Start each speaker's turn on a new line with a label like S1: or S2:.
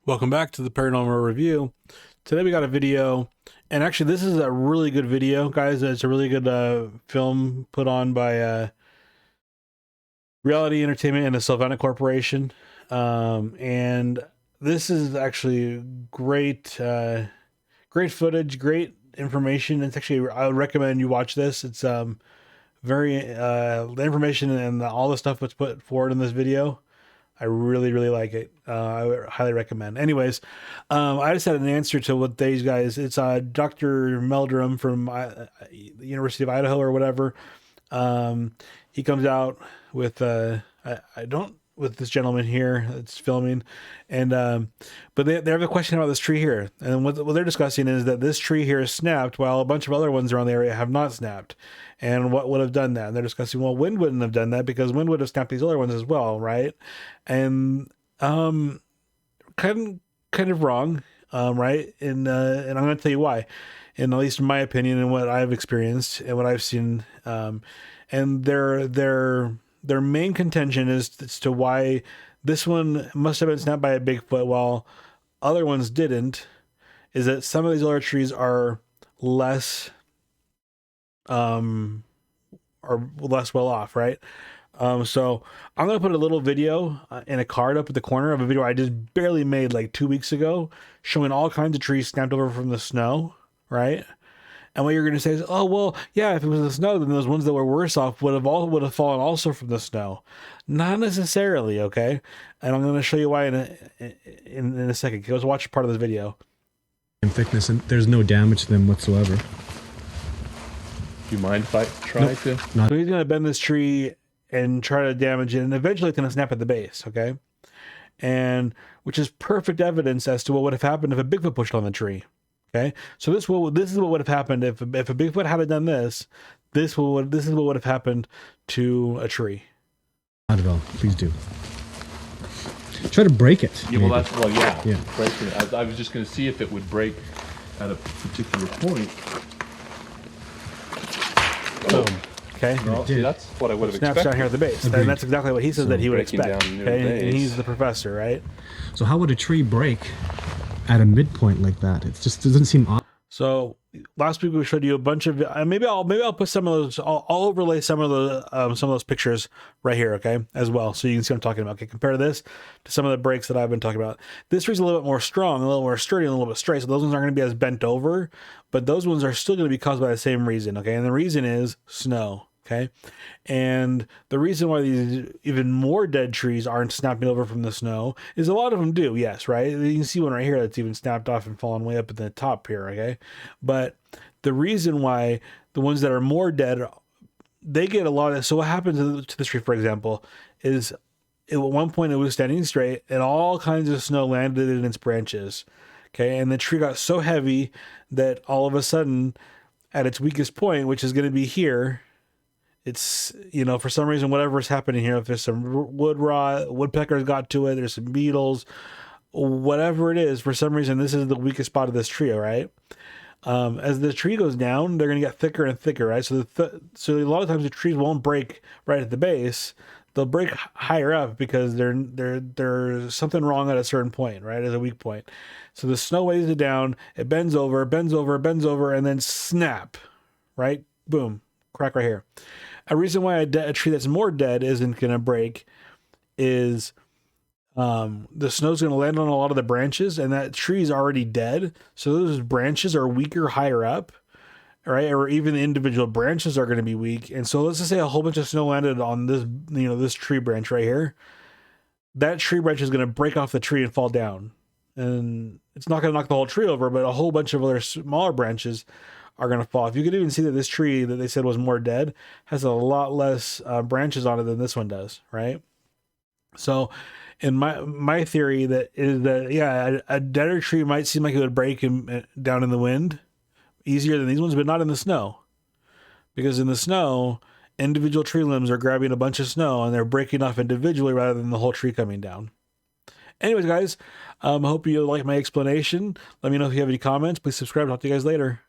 S1: Welcome back to the Paranormal Review. Today we got a video, and actually this is a really good video, guys. It's a really good film put on by Reality Entertainment and the Sylvana Corporation. And this is actually great, great footage, great information. It's actually, I would recommend you watch this. It's very, the information and all the stuff that's put forward in this video, I really, really like it. I would highly recommend. Anyways, I just had an answer to what these guys, it's Dr. Meldrum from the University of Idaho or whatever. He comes out with, with this gentleman here that's filming, and but they have a question about this tree here, and what they're discussing is that this tree here is snapped while a bunch of other ones around the area have not snapped, and what would have done that. And they're discussing, well, wind wouldn't have done that because wind would have snapped these other ones as well, right? And kind of wrong, right? And I'm going to tell you why, and at least in my opinion and what I've experienced and what I've seen, and their main contention is as to why this one must have been snapped by a Bigfoot while other ones didn't, is that some of these other trees are less well off, right? So I'm going to put a little video in a card up at the corner of a video I just barely made like 2 weeks ago showing all kinds of trees snapped over from the snow, right? And what you're going to say is, oh, well, yeah, if it was the snow, then those ones that were worse off would have fallen also from the snow. Not necessarily, okay? And I'm going to show you why in a second. Let's watch part of this video.
S2: In thickness, and there's no damage to them whatsoever.
S3: Do you mind if I try to?
S1: So he's going to bend this tree and try to damage it, and eventually it's going to snap at the base, okay? And which is perfect evidence as to what would have happened if a Bigfoot pushed on the tree. Okay, so this is what would have happened if a Bigfoot had done this. This is what would have happened to a tree.
S2: Advil, please do. Try to break it.
S3: Yeah, well, yeah.
S2: Break
S3: it. I was just going to see if it would break at a particular point.
S1: Boom. Okay.
S3: No, see, that's what I would have expected.
S1: Snaps down here at the base, and that's exactly what he says that he would expect.
S3: Down
S1: Okay, and he's the professor, right?
S2: So how would a tree break at a midpoint like that? It just doesn't seem odd.
S1: So last week we showed you a bunch of maybe I'll put some of those, I'll overlay some of those pictures right here, okay, as well, so you can see what I'm talking about. Okay, compare this to some of the breaks that I've been talking about. This tree's a little bit more strong, a little more sturdy, a little bit straight, so those ones aren't going to be as bent over, but those ones are still going to be caused by the same reason, okay, and the reason is snow. Okay, and the reason why these even more dead trees aren't snapping over from the snow is a lot of them do, yes, right? You can see one right here that's even snapped off and fallen way up at the top here, okay? But the reason why the ones that are more dead, they get a lot of, so what happens to this tree, for example, is at one point it was standing straight and all kinds of snow landed in its branches, okay? And the tree got so heavy that all of a sudden, at its weakest point, which is going to be here, it's, for some reason, whatever's happening here, if there's some wood rot, woodpeckers got to it, there's some beetles, whatever it is, for some reason, this is the weakest spot of this tree, right? As the tree goes down, they're going to get thicker and thicker, right? So so a lot of times the trees won't break right at the base. They'll break higher up because there's something wrong at a certain point, right? As a weak point. So the snow weighs it down, it bends over, and then snap, right? Boom, crack right here. A reason why a tree that's more dead isn't going to break is the snow's going to land on a lot of the branches, and that tree's already dead. So those branches are weaker higher up, right? Or even the individual branches are going to be weak. And so let's just say a whole bunch of snow landed on this, this tree branch right here. That tree branch is going to break off the tree and fall down. And it's not going to knock the whole tree over, but a whole bunch of other smaller branches are going to fall. If you could even see that this tree that they said was more dead has a lot less branches on it than this one does, right? So in my theory that is that, yeah, a deader tree might seem like it would break down in the wind easier than these ones, but not in the snow. Because in the snow, individual tree limbs are grabbing a bunch of snow and they're breaking off individually rather than the whole tree coming down. Anyways, guys, I hope you like my explanation. Let me know if you have any comments. Please subscribe. Talk to you guys later.